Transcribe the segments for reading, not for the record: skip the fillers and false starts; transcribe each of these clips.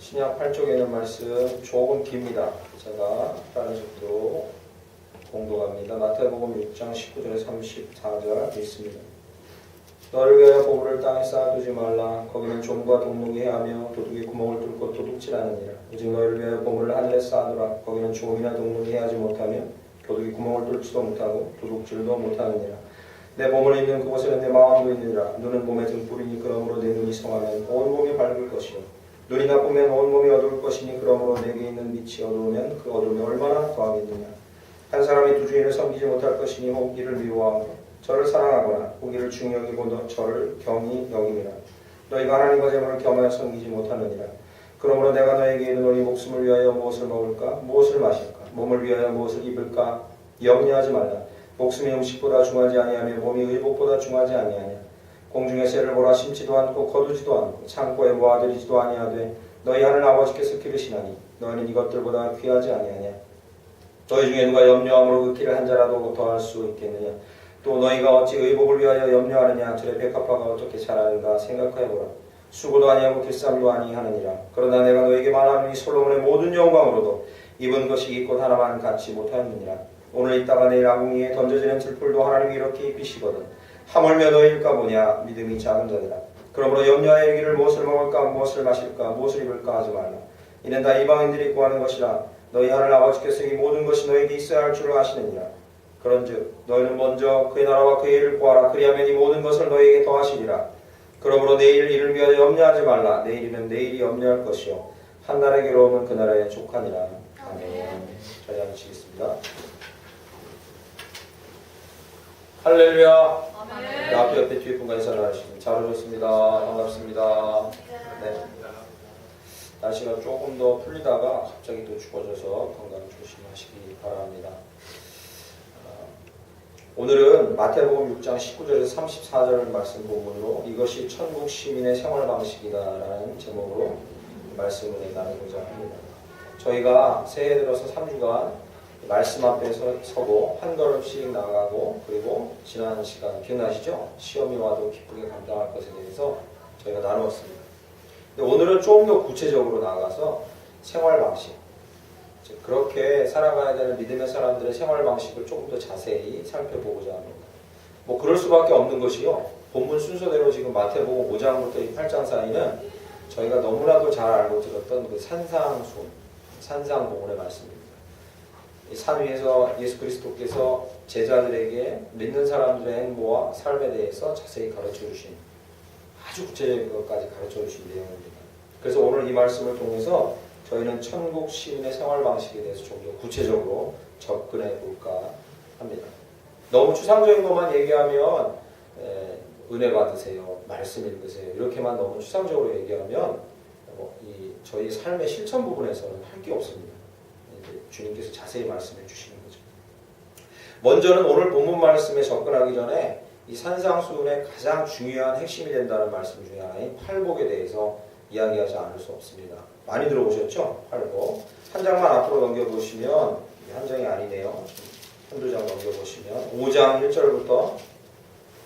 신약 8쪽에 있는 말씀 조금 깁니다. 제가 빠른 속도로 공독합니다. 마태복음 6장 19절에서 34절 있습니다. 너를 위하여 보물을 땅에 쌓아두지 말라. 거기는 좀과 동록이 해하며 도둑이 구멍을 뚫고 도둑질하느니라. 오직 너희를 위하여 보물을 하늘에 쌓아두라. 거기는 좀이나 동록이 해하지 못하며 도둑이 구멍을 뚫지도 못하고 도둑질도 못하느니라. 내 보물이 있는 그곳에는 내 마음도 있느니라. 눈은 몸의 등불이니 그러므로 내 눈이 성하면 온 몸이 밝을 것이요 눈이 나쁘면 온 몸이 어두울 것이니 그러므로 내게 있는 빛이 어두우면 그 어둠이 얼마나 더하겠느냐. 한 사람이 두 주인을 섬기지 못할 것이니 혹 이를 미워하고 저를 사랑하거나 혹 이를 중히 여기고 저를 경히 여김이라. 너희가 하나님과 재물을 겸하여 섬기지 못하느니라. 그러므로 내가 너에게 이르노니 목숨을 위하여 무엇을 먹을까 무엇을 마실까 몸을 위하여 무엇을 입을까 염려하지 말라. 목숨이 음식보다 중하지 아니하며 몸이 의복보다 중하지 아니하냐. 공중에 새를 보라. 심지도 않고 거두지도 않고 창고에 모아들이지도 아니하되 너희 하늘 아버지께서 기르시나니 너희는 이것들보다 귀하지 아니하냐. 너희 중에 누가 염려함으로 그 길을 한 자라도 더할 수 있겠느냐. 또 너희가 어찌 의복을 위하여 염려하느냐. 들의 백합화가 어떻게 자라는가 생각하여보라. 수고도 아니하고 길쌈도 아니하느니라. 그러나 내가 너에게 말하노니 솔로몬의 모든 영광으로도 입은 것이 이 꽃 하나만 갖지 못하였느니라. 오늘 있다가 내일 아궁이에 던져지는 들풀도 하나님이 이렇게 입히시거든. 하물며 너희일까 보냐. 믿음이 작은 자들아. 그러므로 염려하여 이르기를 무엇을 먹을까 무엇을 마실까 무엇을 입을까 하지 말라. 이는 다 이방인들이 구하는 것이라. 너희 하늘 아버지께서 이 모든 것이 너희에게 있어야 할 줄 아시느니라. 그런즉 너희는 먼저 그의 나라와 그의 일을 구하라. 그리하면 이 모든 것을 너희에게 더하시리라. 그러므로 내일 일을 위하여 염려하지 말라. 내일이면 내일이 염려할 것이요 한 날의 괴로움은 그 날에 족하니라. 아멘. 저희 앉으시겠습니다. 할렐루야. 아멘. 앞에 옆에 뒤에 분과 인사를 하시면 잘 오셨습니다. 반갑습니다. 네. 날씨가 조금 더 풀리다가 갑자기 또 추워져서 건강 조심하시기 바랍니다. 오늘은 마태복음 6장 19절에서 34절 말씀 본문으로 이것이 천국 시민의 생활 방식이다라는 제목으로 말씀을 나누고자 합니다. 저희가 새해 들어서 3주간 말씀 앞에 서고 한 걸음씩 나가고 그리고 지난 시간 기억나시죠? 시험이 와도 기쁘게 감당할 것에 대해서 저희가 나누었습니다. 근데 오늘은 좀 더 구체적으로 나가서 생활 방식, 즉 그렇게 살아가야 되는 믿음의 사람들의 생활 방식을 조금 더 자세히 살펴보고자 합니다. 뭐 그럴 수밖에 없는 것이요. 본문 순서대로 지금 마태복음 5장부터 8장 사이는 저희가 너무나도 잘 알고 들었던 그 산상봉훈의 말씀입니다. 산 위에서 예수 그리스도께서 제자들에게 믿는 사람들의 행보와 삶에 대해서 자세히 가르쳐 주신 아주 구체적인 것까지 가르쳐 주신 내용입니다. 그래서 오늘 이 말씀을 통해서 저희는 천국 시민의 생활 방식에 대해서 좀 더 구체적으로 접근해 볼까 합니다. 너무 추상적인 것만 얘기하면 은혜 받으세요, 말씀 읽으세요 이렇게만 너무 추상적으로 얘기하면 저희 삶의 실천 부분에서는 할 게 없습니다. 주님께서 자세히 말씀해 주시는 거죠. 먼저는 오늘 본문 말씀에 접근하기 전에 이 산상수훈의 가장 중요한 핵심이 된다는 말씀 중에 하나인 팔복에 대해서 이야기하지 않을 수 없습니다. 많이 들어보셨죠? 팔복. 한 장만 앞으로 넘겨보시면 한 장이 아니네요. 한두 장 넘겨보시면 5장 1절부터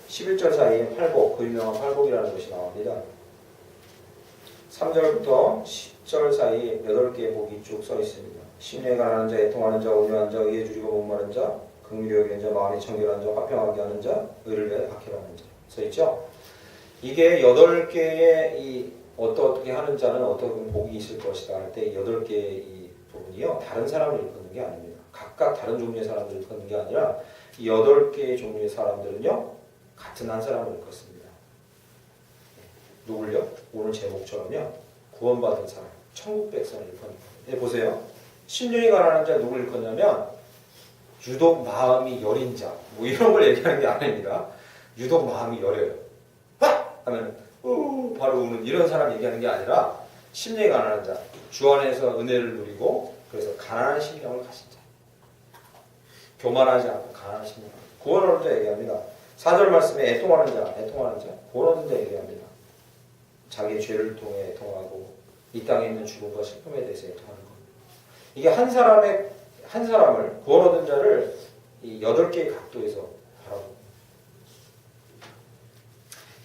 11절 사이에 팔복, 그 유명한 팔복이라는 것이 나옵니다. 3절부터 10절 사이에 8개의 복이 쭉 써 있습니다. 심령에 가난한 자, 애통하는 자, 온유한 자, 의에 주리고 목마른 자, 긍휼히 여기는 자, 마음이 청결한 자, 화평하게 하는 자, 의를 위하여 박해하는 자 써 있죠? 이게 8개의 이 어떻게 하는 자는 어떤 복이 있을 것이다 할 때 8개의 이 부분이요 다른 사람을 일컫는 게 아닙니다. 각각 다른 종류의 사람들을 일컫는 게 아니라 이 8개의 종류의 사람들은요 같은 한 사람을 일컫습니다. 누굴요? 오늘 제목처럼요 구원받은 사람, 천국 백성을 일컫는 거예요. 보세요. 심령이 가난한 자 누굴 일컫냐면 유독 마음이 여린 자, 뭐 이런 걸 얘기하는 게 아닙니다. 유독 마음이 여려요. 빡! 하면 바로 우는 이런 사람 얘기하는 게 아니라 심령이 가난한 자, 주 안에서 은혜를 누리고 그래서 가난한 심령을 가진 자, 교만하지 않고 가난한 심령, 구원 얻을 자 얘기합니다. 4절 말씀에 애통하는 자, 구원 얻은 자 얘기합니다. 자기의 죄를 통해 애통하고 이 땅에 있는 죽음과 슬픔에 대해서 애통하는 겁니다. 이게 한 사람을 구원 얻은 자를 이 8개의 각도에서 바라봅니다.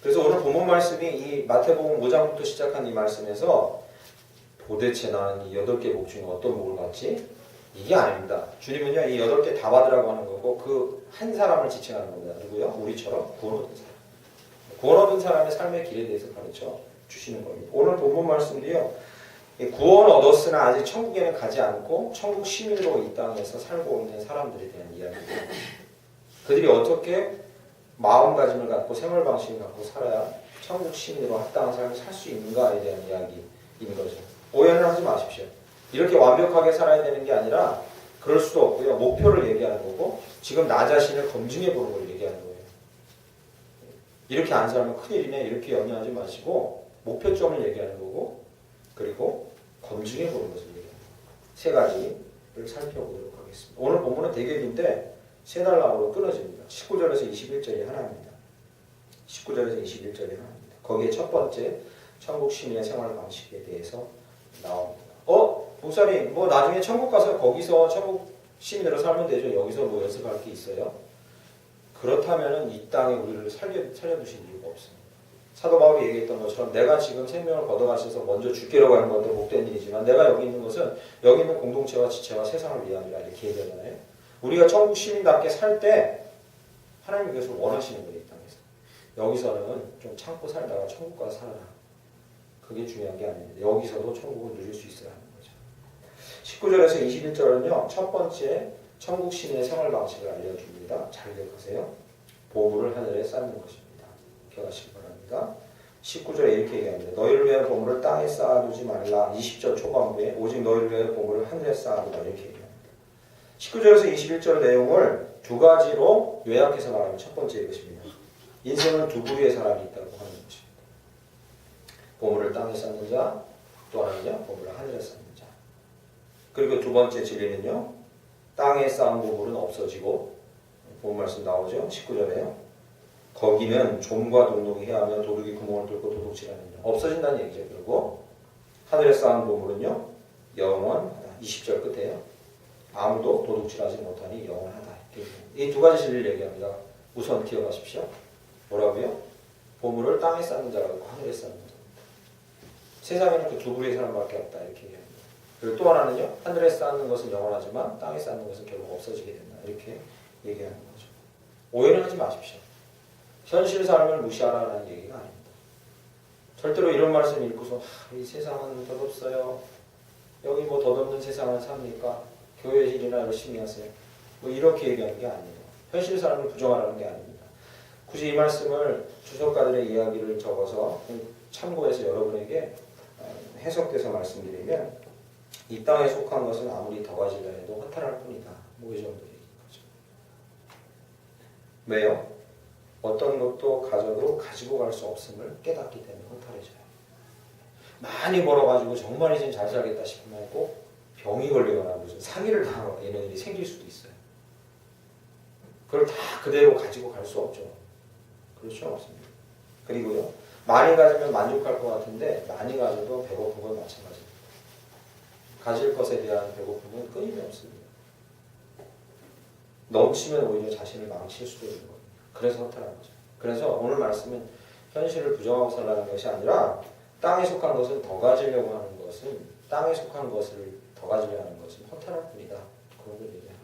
그래서 오늘 본문 말씀이 이 마태복음 5장부터 시작한 이 말씀에서 도대체 나는 이 8개 복 중에 어떤 복을 받지? 이게 아닙니다. 주님은요, 이 8개 다 받으라고 하는 거고, 그 한 사람을 지칭하는 겁니다. 누구요? 우리처럼 구원 얻은 사람. 구원 얻은 사람의 삶의 길에 대해서 가르쳐 주시는 겁니다. 오늘 본문 말씀도요, 구원 얻었으나 아직 천국에는 가지 않고 천국 시민으로 이 땅에서 살고 있는 사람들에 대한 이야기입니다. 그들이 어떻게 마음가짐을 갖고 생활 방식을 갖고 살아야 천국 시민으로 합당한 삶을 살 수 있는가에 대한 이야기인 거죠. 오해는 하지 마십시오. 이렇게 완벽하게 살아야 되는 게 아니라 그럴 수도 없고요. 목표를 얘기하는 거고 지금 나 자신을 검증해 보는 걸 얘기하는 거예요. 이렇게 안 살면 큰일이네 이렇게 연연하지 마시고 목표점을 얘기하는 거고 그리고 검증해 보는 것을 얘기하는 거예요. 세 가지를 살펴보도록 하겠습니다. 오늘 본문은 되게 긴데 세 단락으로 끊어집니다. 19절에서 21절이 하나입니다. 19절에서 21절이 하나입니다. 거기에 첫 번째 천국 시민의 생활 방식에 대해서 나옵니다. 목사님 뭐 나중에 천국 가서 거기서 천국 시민으로 살면 되죠. 여기서 뭐 연습할 게 있어요? 그렇다면 이 땅에 우리를 살려두신 이유가 없습니다. 사도 바울이 얘기했던 것처럼 내가 지금 생명을 걷어가셔서 먼저 죽기로 가는 것도 복된 일이지만 내가 여기 있는 것은 여기 있는 공동체와 지체와 세상을 위함이라 이렇게 얘기하잖아요. 우리가 천국 시민답게 살 때 하나님 그것을 원하시는 거예요. 이 땅에서. 여기서는 좀 참고 살다가 천국 가서 살아라. 그게 중요한 게 아닙니다. 여기서도 천국을 누릴 수 있어야 하는 거죠. 19절에서 21절은요. 첫 번째 천국 시민의 생활 방식을 알려줍니다. 잘 기억하세요. 보물을 하늘에 쌓는 것입니다. 기억하시기 바랍니다. 19절에 이렇게 얘기합니다. 너희를 위하여 보물을 땅에 쌓아두지 말라. 20절 초반부에 오직 너희를 위하여 보물을 하늘에 쌓아두라. 이렇게 얘기합니다. 19절에서 21절 내용을 두 가지로 요약해서 말하면 첫 번째 이것입니다. 인생은 두 부류의 사람이 있다고 하는 것입니다. 보물을 땅에 쌓는 자, 또 하나는요, 보물을 하늘에 쌓는 자. 그리고 두 번째 진리는요, 땅에 쌓은 보물은 없어지고, 본 말씀 나오죠? 19절에요. 거기는 좀과 동록이 해하며 도둑이 구멍을 뚫고 도둑질하는 자. 없어진다는 얘기죠. 그리고 하늘에 쌓은 보물은요, 영원하다. 20절 끝에요. 아무도 도둑질하지 못하니 영원하다. 이 두 가지 진리를 얘기합니다. 우선 기억하십시오. 뭐라고요? 보물을 땅에 쌓는 자라고 하늘에 쌓는 자. 세상에는 그 두 부류의 사람밖에 없다. 이렇게 얘기합니다. 그리고 또 하나는요. 하늘에 쌓는 것은 영원하지만 땅에 쌓는 것은 결국 없어지게 된다. 이렇게 얘기하는 거죠. 오해는 하지 마십시오. 현실 삶을 무시하라는 얘기가 아닙니다. 절대로 이런 말씀 읽고서 이 세상은 덧없어요. 여기 뭐 덧없는 세상을 삽니까? 교회 일이나 열심히 하세요. 뭐 이렇게 얘기하는 게 아니에요. 현실 삶을 부정하라는 게 아닙니다. 굳이 이 말씀을 주석가들의 이야기를 적어서 참고해서 여러분에게 해석돼서 말씀드리면 이 땅에 속한 것은 아무리 더 가지려 해도 허탈할 뿐이다. 뭐 이 정도 얘기인 거죠. 왜요? 어떤 것도 가져도 가지고 갈 수 없음을 깨닫기 때문에 허탈해져요. 많이 벌어가지고 정말 이제 잘 살겠다 싶으면 꼭 병이 걸리거나 무슨 사기를 당하거나 이런 일이 생길 수도 있어요. 그걸 다 그대로 가지고 갈 수 없죠. 그렇죠? 없습니다. 그리고요. 많이 가지면 만족할 것 같은데 많이 가져도 배고픈 건 마찬가지입니다. 가질 것에 대한 배고픔은 끊임이 없습니다. 넘치면 오히려 자신을 망칠 수도 있는 겁니다. 그래서 허탈한 거죠. 그래서 오늘 말씀은 현실을 부정하고 살라는 것이 아니라 땅에 속한 것은 더 가지려고 하는 것은 땅에 속한 것을 더 가지려고 하는 것은 허탈할 뿐이다. 그런 걸 얘기합니다.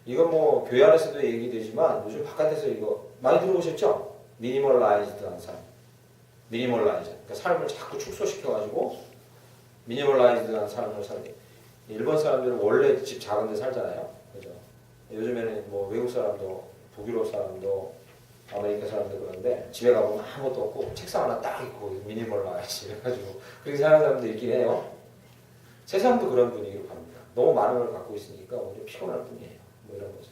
이건 뭐 교회 안에서도 얘기되지만 요즘 바깥에서 이거 많이 들어보셨죠? 미니멀라이즈드한 삶. 미니멀라이즈. 그러니까 삶을 자꾸 축소시켜가지고 미니멀라이즈드한 삶을 살게. 일본 사람들은 원래 집 작은 데 살잖아요. 그죠? 요즘에는 뭐 외국 사람도 북유럽 사람도 아메리카 사람도 그런데 집에 가보면 아무것도 없고 책상 하나 딱 있고 미니멀라이즈 해가지고 그렇게 사는 사람도 있긴 해요. 세상도 그런 분위기로 갑니다. 너무 많은 걸 갖고 있으니까 오히려 피곤할 뿐이에요. 뭐 이런 거죠.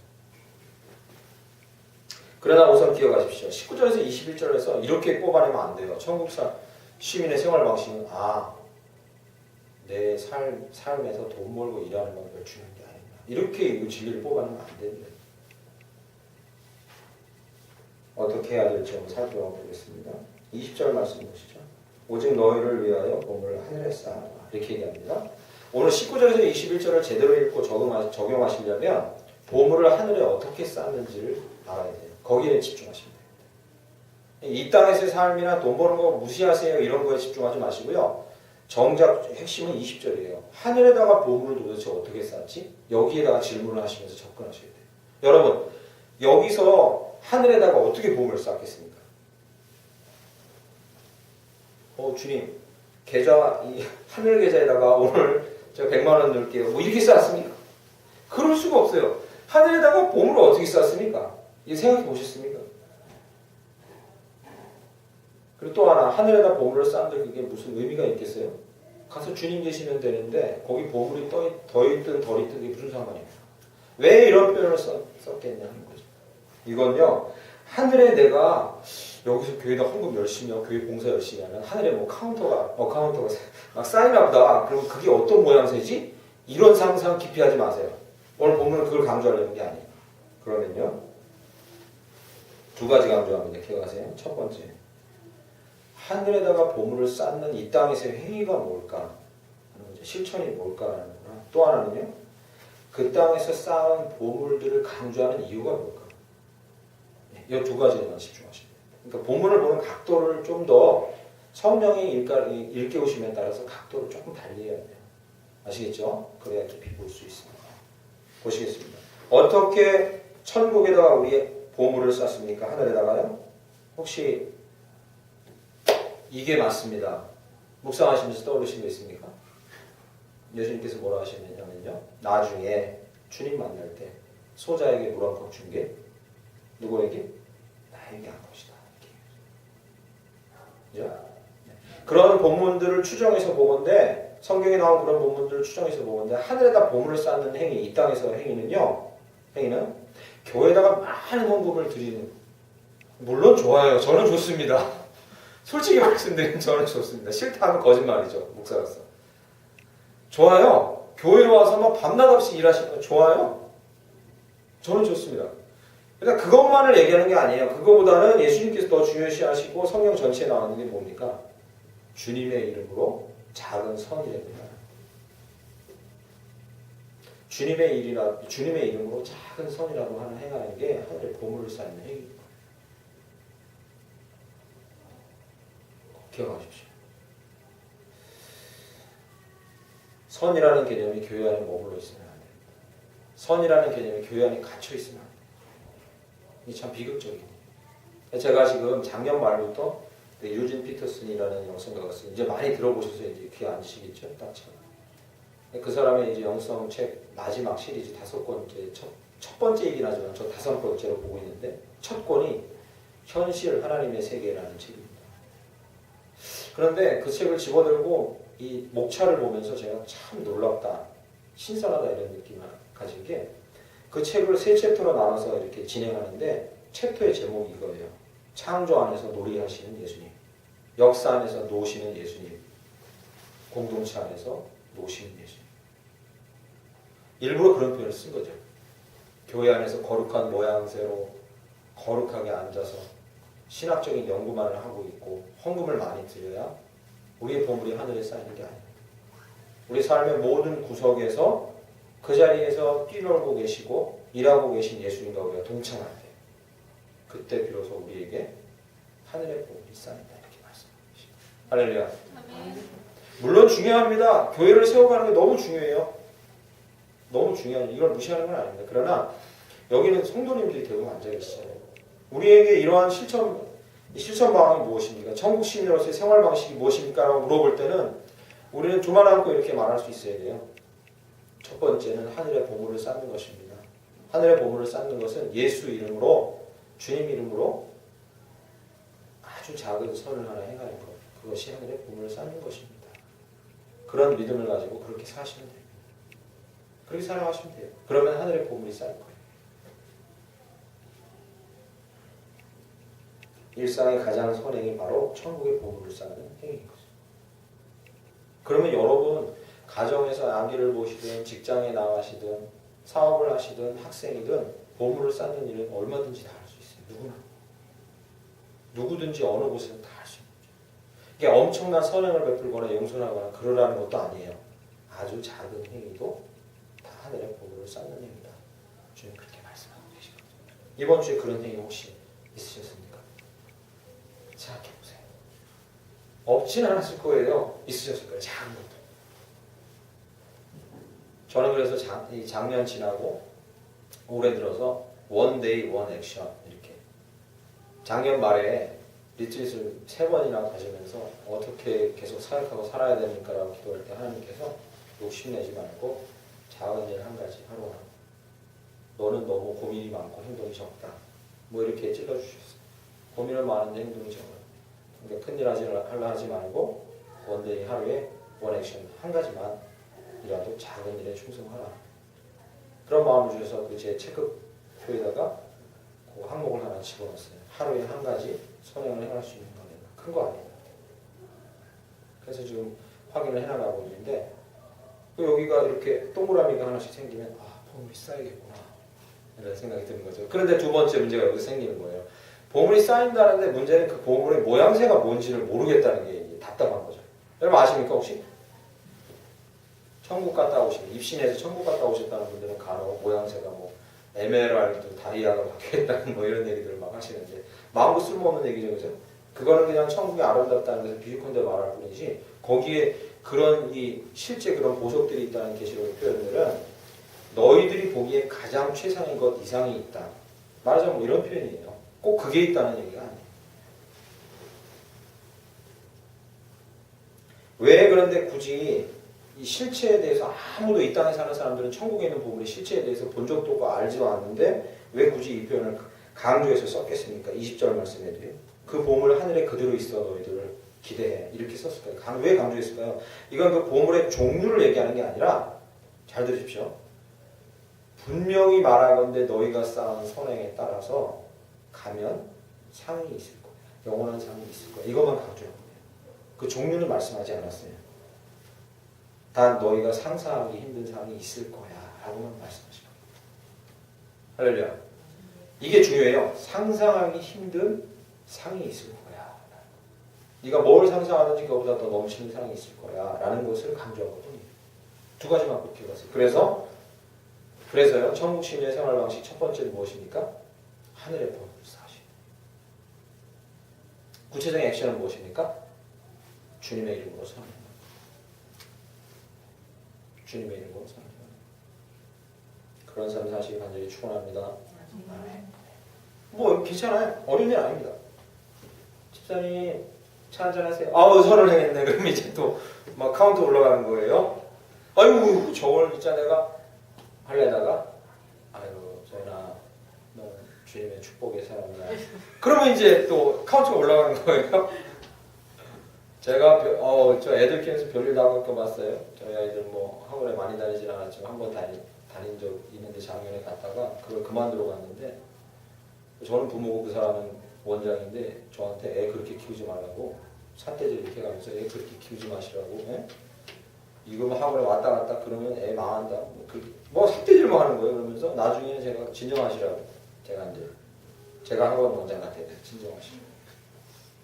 그러나 우선 기억하십시오. 19절에서 21절에서 이렇게 뽑아내면 안 돼요. 천국사 시민의 생활 방식은 내 삶에서 돈 벌고 일하는 건 별 중요한 게 아니다. 이렇게 이 진리를 뽑아내면 안 됩니다. 어떻게 해야 될지 한번 살펴보겠습니다. 20절 말씀 보시죠. 오직 너희를 위하여 보물을 하늘에 쌓아라. 이렇게 얘기합니다. 오늘 19절에서 21절을 제대로 읽고 적용하시려면 보물을 하늘에 어떻게 쌓는지를 알아야 돼요. 거기에 집중하시면 됩니다. 이 땅에서의 삶이나 돈 버는 거 무시하세요. 이런 거에 집중하지 마시고요. 정작 핵심은 20절이에요. 하늘에다가 보물을 도대체 어떻게 쌓지? 여기에다가 질문을 하시면서 접근하셔야 돼요. 여러분, 여기서 하늘에다가 어떻게 보물을 쌓겠습니까? 주님, 이 하늘 계좌에다가 오늘 제가 100만 원 넣을게요. 뭐 이렇게 쌓습니까? 그럴 수가 없어요. 하늘에다가 보물을 어떻게 쌓습니까? 이게 생각해 보셨습니까? 그리고 또 하나, 하늘에다 보물을 쌓는데 그게 무슨 의미가 있겠어요? 가서 주님 계시면 되는데 거기 보물이 더 있든 덜 있든 그게 무슨 상관이에요? 왜 이런 표현을 썼겠냐는 거죠. 이건요, 하늘에 내가 여기서 교회에다 헌금 열심히 하고 교회 봉사 열심히 하면 하늘에 뭐 카운터가 막 쌓이나 보다. 그럼 그게 어떤 모양새지? 이런 상상 깊이 하지 마세요. 오늘 본문은 그걸 강조하려는 게 아니에요. 그러면요, 두 가지 강조합니다. 기억하세요. 첫 번째, 하늘에다가 보물을 쌓는 이 땅에서의 행위가 뭘까 하는 거죠. 실천이 뭘까 하는 거나, 또 하나는요, 그 땅에서 쌓은 보물들을 강조하는 이유가 뭘까. 이 두 가지에만 집중하시면 돼요. 그러니까 본문을 보는 각도를 좀 더 성령이 일깨우심에 따라서 각도를 조금 달리 해야 돼요. 아시겠죠? 그래야 깊이 볼 수 있습니다. 보시겠습니다. 어떻게 천국에다가 우리의 보물을 쌓습니까? 하늘에다가요? 혹시 이게 맞습니다. 묵상하시면서 떠오르신 거 있습니까? 예수님께서 뭐라 하시느냐면요, 나중에 주님 만날 때 소자에게 물 한 컵 준 게 누구에게? 나에게 한 것이다. 그죠? 그런 본문들을 추정해서 보건대, 성경에 나온 그런 본문들을 추정해서 보건대, 하늘에다 보물을 쌓는 행위, 이 땅에서 행위는 교회에다가 많은 헌금을 드리는, 물론 좋아요. 저는 좋습니다. 솔직히 말씀드리면 저는 좋습니다. 싫다 하면 거짓말이죠. 목사로서. 좋아요. 교회 와서 막 밤낮 없이 일하시는 거 좋아요. 저는 좋습니다. 그러니까 그것만을 얘기하는 게 아니에요. 그거보다는 예수님께서 더 중요시하시고 성경 전체에 나오는 게 뭡니까? 주님의 이름으로 작은 선이랍니다. 주님의 이름으로 작은 선이라도 하는 행하는 게 하늘의 보물을 쌓는 행위입니다. 기억하십시오. 선이라는 개념이 교회 안에 머물러 있으면 안 됩니다. 선이라는 개념이 교회 안에 갇혀 있으면 안 됩니다. 이게 참 비극적이에요. 제가 지금 작년 말부터 유진 피터슨이라는 영성가가 있어요. 이제 많이 들어보셔서 이제 귀에 앉으시겠죠? 딱처럼. 그 사람의 이제 영성 책 마지막 시리즈 5권째, 첫 번째이긴 하지만 저 5번째로 보고 있는데, 첫 권이 현실 하나님의 세계라는 책입니다. 그런데 그 책을 집어들고 이 목차를 보면서 제가 참 놀랍다, 신선하다 이런 느낌을 가진 게, 그 책을 3챕터로 나눠서 이렇게 진행하는데 챕터의 제목이 이거예요. 창조 안에서 놀이하시는 예수님, 역사 안에서 노시는 예수님, 공동체 안에서 노시는 예수님. 일부러 그런 표현을 쓴 거죠. 교회 안에서 거룩한 모양새로 거룩하게 앉아서 신학적인 연구만을 하고 있고 헌금을 많이 드려야 우리의 보물이 하늘에 쌓이는 게 아닙니다. 우리 삶의 모든 구석에서 그 자리에서 뛰놀고 계시고 일하고 계신 예수님과 우리가 동참할 때, 그때 비로소 우리에게 하늘의 보물이 쌓인다, 이렇게 말씀하십니다. 할렐루야. 물론 중요합니다. 교회를 세워가는 게 너무 중요해요. 너무 중요해요. 이걸 무시하는 건 아닙니다. 그러나 여기는 성도님들이 대부분 앉아 계시잖아요. 우리에게 이러한 실천 방향이 무엇입니까? 천국 시민으로서의 생활 방식이 무엇입니까? 라고 물어볼 때는 우리는 두 말 안고 이렇게 말할 수 있어야 돼요. 첫 번째는 하늘의 보물을 쌓는 것입니다. 하늘의 보물을 쌓는 것은 예수 이름으로, 주님 이름으로 아주 작은 선을 하나 행하는 것, 그것이 하늘의 보물을 쌓는 것입니다. 그런 믿음을 가지고 그렇게 사시면 됩니다. 그렇게 살아가시면 돼요. 그러면 하늘의 보물이 쌓일 거예요. 일상의 가장 선행이 바로 천국의 보물을 쌓는 행위인 거죠. 그러면 여러분, 가정에서 아기를 보시든 직장에 나가시든 사업을 하시든 학생이든 보물을 쌓는 일은 얼마든지 다 할 수 있어요. 누구든지 어느 곳에서 다 할 수 있는 거죠. 이게 엄청난 선행을 베풀거나 용서하거나 그러라는 것도 아니에요. 아주 작은 행위도 다 하늘의 보물을 쌓는 행위다. 주님 그렇게 말씀하고 계시거든요. 이번 주에 그런 행위 혹시 있으셨습니까? 생각해보세요. 없진 않았을 거예요. 있으셨을 거예요. 작은 것도. 저는 그래서 작년 지나고 올해 들어서 원 데이 원 액션 이렇게 작년 말에 리트릿을 3번이나 가시면서 어떻게 계속 사역하고 살아야 됩니까라고 기도할 때 하나님께서 욕심내지 말고 작은 일 한 가지 하루하루 너는 너무 고민이 많고 행동이 적다 뭐 이렇게 찔러주셨어요. 고민을 많은데 행동이 적어요. 그러니까 큰일 하려 하지 말고 원데이 하루에 원 액션 한 가지만 이라도 작은 일에 충성하라. 그런 마음을 주셔서 그 제 체크표에다가 그 항목을 하나 집어넣었어요. 하루에 한 가지 선행을 행할 수 있는 거예요. 큰 거 아니에요. 그래서 지금 확인을 해나가고 있는데 여기가 이렇게 동그라미가 하나씩 생기면 보물이 쌓이겠구나 이런 생각이 드는 거죠. 그런데 두 번째 문제가 여기서 생기는 거예요. 보물이 쌓인다는데 문제는 그 보물의 모양새가 뭔지를 모르겠다는 게 답답한 거죠. 여러분 아십니까 혹시? 천국 갔다 오신 입신에서 천국 갔다 오셨다는 분들은 간혹 모양새가 뭐 에메랄드, 다이아가 바뀌었다는 뭐 이런 얘기들을 막 하시는데 마음도 쓸모없는 얘기죠, 그죠? 그거는 그냥 천국이 아름답다는 것을 비유컨대 말할 뿐이지 거기에 그런 실제 그런 보석들이 있다는 계시록의 표현들은 너희들이 보기에 가장 최상의 것 이상이 있다. 말하자면 뭐 이런 표현이에요. 꼭 그게 있다는 얘기가 아니에요. 왜 그런데 굳이 이 실체에 대해서 아무도 이 땅에 사는 사람들은 천국에 있는 보물의 실체에 대해서 본 적도 없고 알지도 않는데 왜 굳이 이 표현을 강조해서 썼겠습니까? 20절 말씀에도요. 그 보물 하늘에 그대로 있어 너희들을 기대해. 이렇게 썼을까요? 왜 강조했을까요? 이건 그 보물의 종류를 얘기하는 게 아니라 잘 들으십시오. 분명히 말하건대 너희가 쌓은 선행에 따라서 가면 상이 있을 거야. 영원한 상이 있을 거야. 이것만 강조한 거예요. 그 종류는 말씀하지 않았어요. 단 너희가 상상하기 힘든 상이 있을 거야 라고만 말씀하신 겁니다. 할렐루야. 이게 중요해요. 상상하기 힘든 상이 있을 거야. 네가 뭘 상상하든지 그거보다 더 넘치는 상이 있을 거야 라는 것을 강조하거든요. 두 가지만 꼭 기억하세요. 그래서요. 천국 시민의 생활 방식 첫 번째는 무엇입니까? 하늘의 보물을 쌓으시는. 구체적인 액션은 무엇입니까? 주님의 이름으로 선언. 주님의 이름으로 선언. 그런 삶 사시기 간절히 축원합니다. 뭐 괜찮아요. 어려운 일 아닙니다. 집사님 차 한잔 하세요. 선언을 했네. 그럼 이제 또 막 카운트 올라가는 거예요. 아이고 저걸 진짜 내가 하려다가 저희나 너 주님의 축복의 사람이야. 그러면 이제 또 카운트가 올라가는 거예요. 제가 저 애들 키우면서 별일 다 겪어봤어요. 저희 아이들 뭐 학원에 많이 다니진 않았지만 한번 다닌 적 있는데 작년에 갔다가 그걸 그만두러 갔는데 저는 부모고 그 사람은 원장인데 저한테 애 그렇게 키우지 말라고 삿대질 이렇게 가면서 애 그렇게 키우지 마시라고. 예? 이거 뭐 학원에 왔다 갔다 그러면 애 망한다. 뭐 삿대질만 하는 거예요. 그러면서 나중에는 제가 진정하시라고 제가 학원 원장 같아요.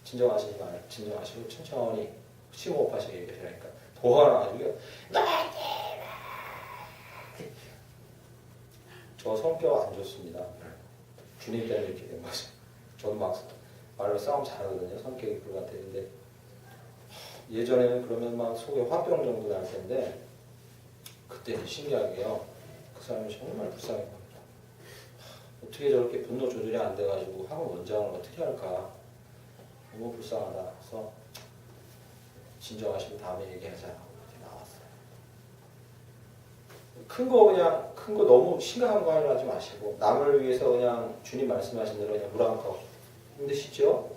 진정하시고 천천히 심호흡하시게 얘기하니까 더 화나가지고요. 저 성격 안 좋습니다. 주님 때문에 이렇게 된 거죠. 저도 막 말로 싸움 잘하거든요. 성격이 그 같았는데 예전에는 그러면 막 속에 화병 정도 날 텐데 그때는 신기하게요. 그 사람이 정말 불쌍해 보입니다. 어떻게 저렇게 분노 조절이 안 돼가지고 학원 원장을 어떻게 할까 너무 불쌍하다. 그래서 진정하시고 다음에 얘기하자 하고 이렇게 나왔어요. 큰 거 너무 심각한 거 하지 마시고 남을 위해서 그냥 주님 말씀하신 대로 그냥 물 한 컵 힘드시죠?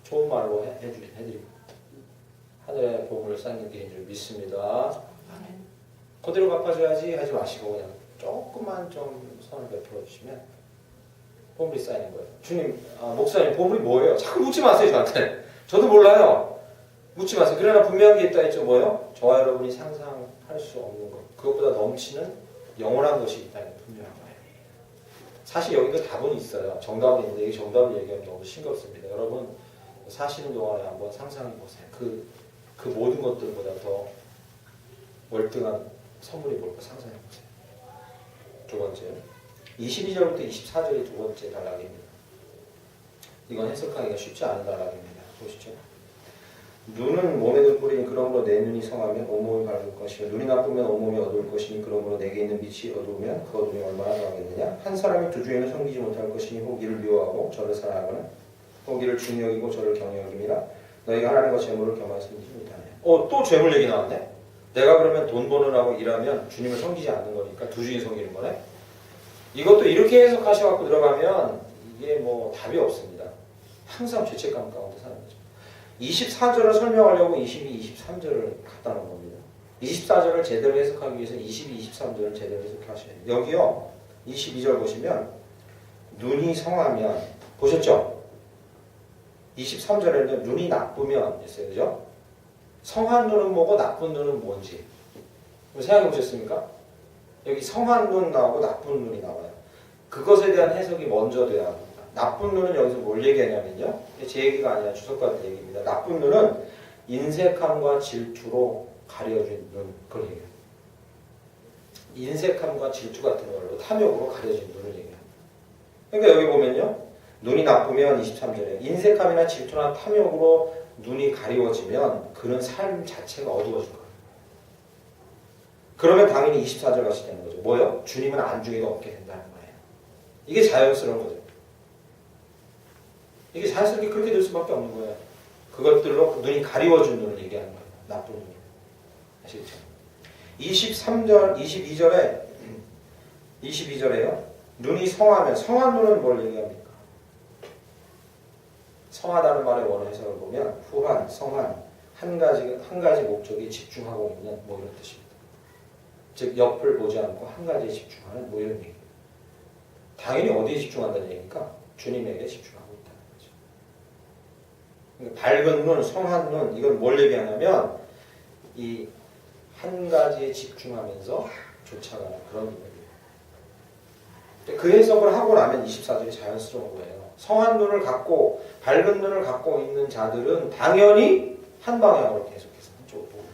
좋은 말로 해드리고 하늘의 복음을 쌓는 길인 줄 믿습니다. 그대로 갚아줘야지 하지 마시고 그냥 조금만 좀 선을 베풀어 주시면 보물이 쌓이는 거예요. 주님, 목사님 보물이 뭐예요? 자꾸 묻지 마세요 저한테. 저도 몰라요. 묻지 마세요. 그러나 분명한 게 있다 했죠. 뭐요? 저와 여러분이 상상할 수 없는 것. 그것보다 넘치는 영원한 것이 있다는 게 분명한 거예요. 사실 여기가 답은 있어요. 정답은 있는데 이 정답을 얘기하면 너무 싱겁습니다. 여러분 사시는 동안에 한번 상상해 보세요. 그 모든 것들보다 더 월등한 선물이 뭘까 상상해 보세요. 두 번째 22절부터 24절이 두 번째 단락입니다. 이건 해석하기가 쉽지 않은 단락입니다. 보시죠. 눈은 몸에 둘 뿌리니 그러므로 내 눈이 성하면 온몸이 밝을 것이요 눈이 나쁘면 온몸이 어두울 것이니 그러므로 내게 있는 빛이 어두우면 그 어둠이 얼마나 더하겠느냐. 한 사람이 두 주인을 섬기지 못할 것이니 혹 이를 미워하고 저를 사랑하거나 혹 이를 중히 여기고 저를 경히 여김이라. 너희가 하나님과 재물을 겸하여 섬기지 못하냐. 또 재물 얘기 나왔네. 내가 그러면 돈 버느라고 일하면 주님을 섬기지 않는 거니까 두 주인 섬기는 거네. 이것도 이렇게 해석하셔갖고 들어가면 이게 뭐 답이 없습니다. 항상 죄책감 가운데 사는 거죠. 24절을 설명하려고 22, 23절을 갖다 놓은 겁니다. 24절을 제대로 해석하기 위해서 22, 23절을 제대로 해석하셔야 돼요. 여기요, 22절 보시면 눈이 성하면 보셨죠? 23절에는 눈이 나쁘면 있어요. 그죠? 성한 눈은 뭐고 나쁜 눈은 뭔지 생각해 보셨습니까? 여기 성한 눈 나오고 나쁜 눈이 나와요. 그것에 대한 해석이 먼저 돼야 합니다. 나쁜 눈은 여기서 뭘 얘기하냐면요. 제 얘기가 아니라 주석가들 얘기입니다. 나쁜 눈은 인색함과 질투로 가려진 눈, 그걸 얘기해요. 인색함과 질투 같은 걸로 탐욕으로 가려진 눈을 얘기해요. 그러니까 여기 보면요. 눈이 나쁘면 23절에 인색함이나 질투나 탐욕으로 눈이 가리워지면 그는 삶 자체가 어두워질 거예요. 그러면 당연히 24절 같이 되는 거죠. 뭐요? 주님은 안중에도 없게 된다는 거예요. 이게 자연스러운 거죠. 이게 자연스럽게 그렇게 될 수밖에 없는 거예요. 그것들로 눈이 가리워진 눈을 얘기하는 거예요. 나쁜 눈이. 아시겠죠? 23절, 22절에요. 눈이 성하면, 성한 눈은 뭘 얘기합니까? 성하다는 말의 원어 해석을 보면 후한, 성한, 한 가지 목적에 집중하고 있는 뭐 이런 뜻입니다. 즉 옆을 보지 않고 한 가지에 집중하는 뭐 이런 얘기예요. 당연히 어디에 집중한다는 얘기니까 주님에게 집중하고 있다는 거죠. 그러니까 밝은 눈, 성한 눈 이건 뭘 얘기하냐면 이 한 가지에 집중하면서 쫓아가는 그런 의미예요. 그 해석을 하고 나면 24절이 자연스러운 거예요. 성한 눈을 갖고 밝은 눈을 갖고 있는 자들은 당연히 한 방향으로 계속해서 한쪽으로 보고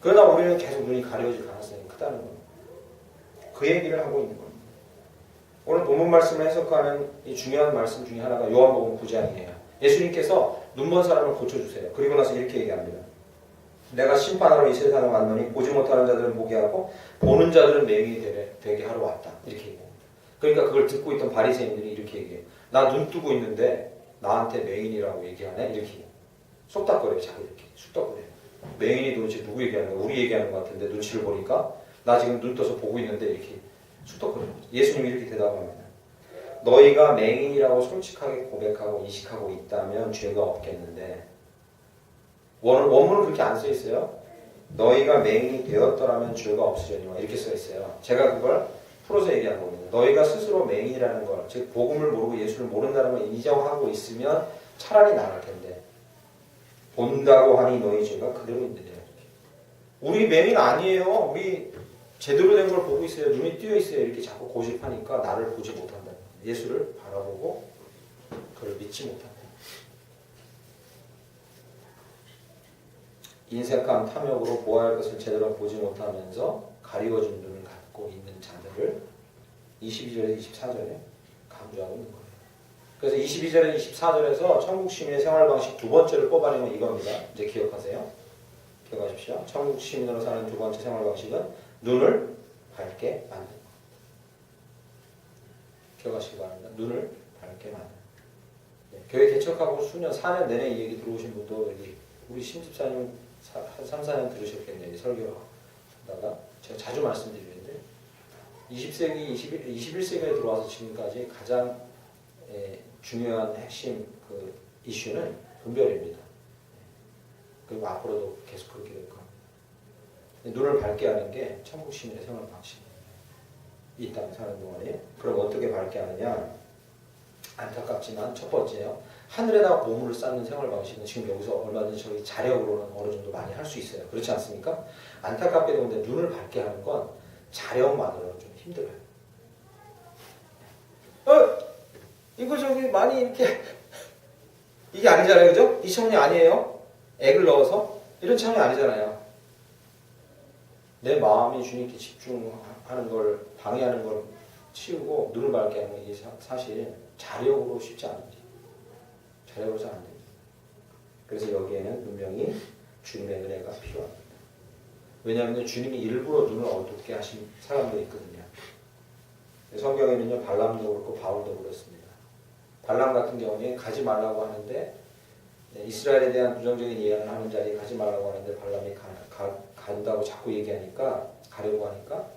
그러나 우리는 계속 눈이 가려질 가능성이 크다는 겁니다. 그 얘기를 하고 있는 겁니다. 오늘 본문 말씀을 해석하는 이 중요한 말씀 중에 하나가 요한복음 9장이에요. 예수님께서 눈먼 사람을 고쳐주세요. 그리고 나서 이렇게 얘기합니다. 내가 심판하러 이 세상에 왔노니 보지 못하는 자들은 보게 하고 보는 자들은 맹인이 되게 하러 왔다. 이렇게 얘기해요. 그러니까 그걸 듣고 있던 바리새인들이 이렇게 얘기해요. 나 눈 뜨고 있는데 나한테 맹인이라고 얘기하네? 이렇게 속닥거려요. 자꾸 이렇게 쑥닥거려요. 맹인이 도대체 누구 얘기하는 거야? 우리 얘기하는 것 같은데 눈치를 보니까 나 지금 눈 떠서 보고 있는데 이렇게 쑥닥거려요. 예수님이 이렇게 대답합니다. 너희가 맹인이라고 솔직하게 고백하고 인식하고 있다면 죄가 없겠는데 원문은 그렇게 안 써 있어요. 너희가 맹인이 되었더라면 죄가 없으려니와 이렇게 써 있어요. 제가 그걸 풀어서 얘기한 거거든요. 너희가 스스로 맹인이라는 걸, 즉 복음을 모르고 예수를 모른다는 걸 인정하고 있으면 차라리 나을 텐데 본다고 하니 너희 죄가 그대로 있느냐. 우리 맹인 아니에요. 우리 제대로 된 걸 보고 있어요. 눈이 뜨여 있어요. 이렇게 자꾸 고집하니까 나를 보지 못한다. 예수를 바라보고 그를 믿지 못한다. 인색함, 탐욕으로 보아야 할 것을 제대로 보지 못하면서 가리워진 눈을 갖고 있는 자들을 22절에서 24절에 강조하고 있는 거예요. 그래서 22절에 24절에서 천국 시민의 생활 방식 두 번째를 뽑아내면 이겁니다. 이제 기억하세요. 기억하십시오. 천국 시민으로 사는 두 번째 생활 방식은 눈을 밝게 만드는 것. 기억하시기 바랍니다. 눈을 밝게 만드는 것. 네, 교회 개척하고 수년, 4년 내내 이 얘기 들어오신 분도 여기 우리 심집사님 한 3, 4년 들으셨겠네요. 설교하다가 제가 자주 말씀드리는데 20세기, 21세기에 들어와서 지금까지 가장 중요한 핵심 그 이슈는 분별입니다. 그리고 앞으로도 계속 그렇게 될 겁니다. 눈을 밝게 하는 게 천국 시민의 생활 방식입니다. 이 땅에 사는 동안에. 그럼 어떻게 밝게 하느냐? 안타깝지만 첫 번째요. 하늘에다가 보물을 쌓는 생활 방식은 지금 여기서 얼마든지 저희 자력으로는 어느 정도 많이 할 수 있어요. 그렇지 않습니까? 안타깝게도 근데 눈을 밝게 하는 건 자력만으로는 좀 힘들어요. 이거 저기 많이 이렇게 이게 아니잖아요. 그죠? 이 차원이 아니에요. 액을 넣어서 이런 차원이 아니잖아요. 내 마음이 주님께 집중하는 걸 방해하는 걸 치우고 눈을 밝게 하는 게 사실 자력으로 쉽지 않은데 자력으로 잘 안 됩니다. 그래서 여기에는 분명히 주님의 은혜가 필요합니다. 왜냐하면 주님이 일부러 눈을 어둡게 하신 사람도 있거든요. 성경에는요, 발람도 그렇고 바울도 그렇습니다. 발람 같은 경우에 가지 말라고 하는데 이스라엘에 대한 부정적인 이해를 하는 자리에 가지 말라고 하는데 발람이 간다고 자꾸 얘기하니까 가려고 하니까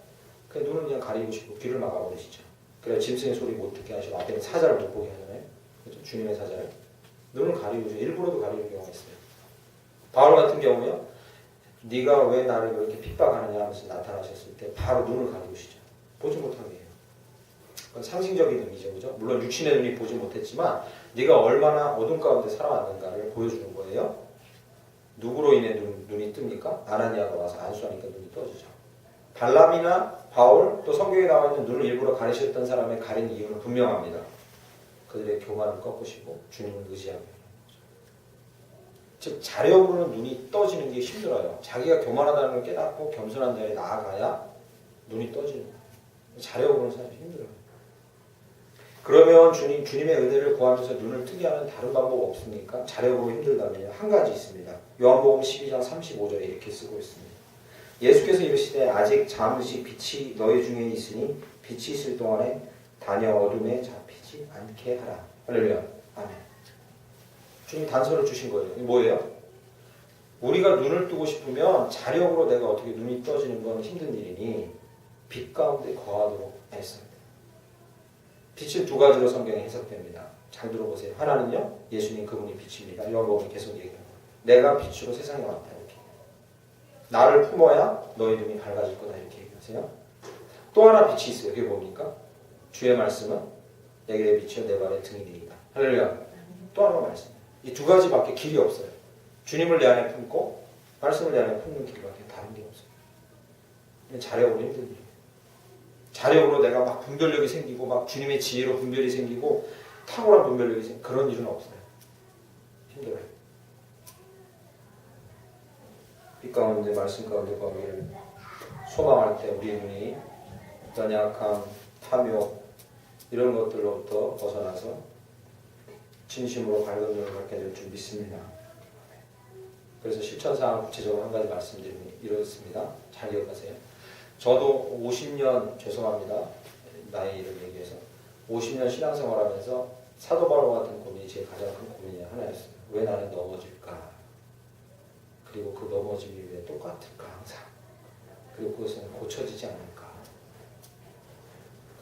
그 눈을 그냥 가리고 싶고 귀를 막아버리시죠. 그래야 짐승의 소리 못 듣게 하시고 앞에 사자를 못 보게 하잖아요. 그렇죠? 주님의 사자를 눈을 가리고 일부러도 가리는 경우가 있어요. 바울 같은 경우요, 네가 왜 나를 그렇게 핍박하느냐 하면서 나타나셨을 때 바로 눈을 가리우시죠. 보지 못하게 해요. 그건 상징적인 의미죠, 그죠? 물론 육신의 눈이 보지 못했지만 네가 얼마나 어둠 가운데 살아왔는가를 보여주는 거예요. 누구로 인해 눈이 뜹니까? 아나니아가 와서 안수하니까 눈이 떠지죠. 발람이나 바울, 또 성경에 나와 있는 눈을 일부러 가리셨던 사람의 가린 이유는 분명합니다. 그들의 교만을 꺾으시고 주님을 의지하게 하는 거죠. 즉 자력으로는 눈이 떠지는 게 힘들어요. 자기가 교만하다는 걸 깨닫고 겸손한 자리에 나아가야 눈이 떠지는 거예요. 자력으로는 사실 힘들어요. 그러면 주님의 은혜를 구하면서 눈을 뜨게 하는 다른 방법 없습니까? 자력으로 힘들다면 한 가지 있습니다. 요한복음 12장 35절에 이렇게 쓰고 있습니다. 예수께서 이르시되 아직 잠시 빛이 너희 중에 있으니 빛이 있을 동안에 다녀 어둠에 잡히지 않게 하라. 할렐루야. 아멘. 주님 단서를 주신 거예요. 이게 뭐예요? 우리가 눈을 뜨고 싶으면 자력으로 내가 어떻게 눈이 떠지는 건 힘든 일이니 빛 가운데 거하도록 했습니다. 빛은 두 가지로 성경에 해석됩니다. 잘 들어보세요. 하나는요, 예수님 그분이 빛입니다. 요한복음이 계속 얘기해요. 내가 빛으로 세상에 왔다 이렇게. 나를 품어야 너희 눈이 밝아질 거다 이렇게 얘기하세요. 또 하나 빛이 있어요. 그게 뭡니까? 주의 말씀은 내게 내 빛이요 내 발의 등이니이다. 할렐루야. 또 하나 말씀. 이 두 가지밖에 길이 없어요. 주님을 내 안에 품고 말씀을 내 안에 품는 길밖에 다른 게 없어요. 자력으로 힘든 일이에요. 자력으로 내가 막 분별력이 생기고 막 주님의 지혜로 분별이 생기고 탁월한 분별력이 생기고 그런 일은 없어요. 힘들어요. 빛 가운데 말씀 가운데 거기를 소망할 때 우리의 눈이 연약함, 탐욕 이런 것들로부터 벗어나서 진심으로 밝은 눈을 갖게 될 줄 믿습니다. 그래서 실천사항 구체적으로 한 가지 말씀드리면 이렇습니다. 잘 기억하세요. 저도 50년, 죄송합니다. 나이를 얘기해서 50년 신앙생활하면서 사도 바울 같은 고민이 제 가장 큰 고민이 하나였어요. 왜 나는 넘어질까? 그리고 그 넘어짐이 왜 똑같을까 항상? 그리고 그것은 고쳐지지 않을까?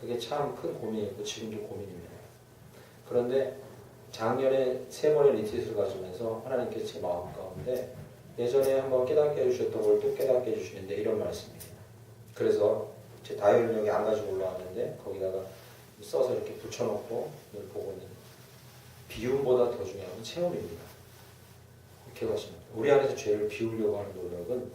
그게 참 큰 고민이고 지금도 고민입니다. 그런데 작년에 3번의 리트릿을 가지면서 하나님께서 제 마음 가운데 예전에 한번 깨닫게 해주셨던 걸 또 깨닫게 해주시는데 이런 말씀입니다. 그래서 제 다이어리를 여기 안 가지고 올라왔는데 거기다가 써서 이렇게 붙여놓고 늘 보고 있는 비움보다 더 중요한 건 체험입니다. 이렇게 하십니다. 우리 안에서 죄를 비우려고 하는 노력은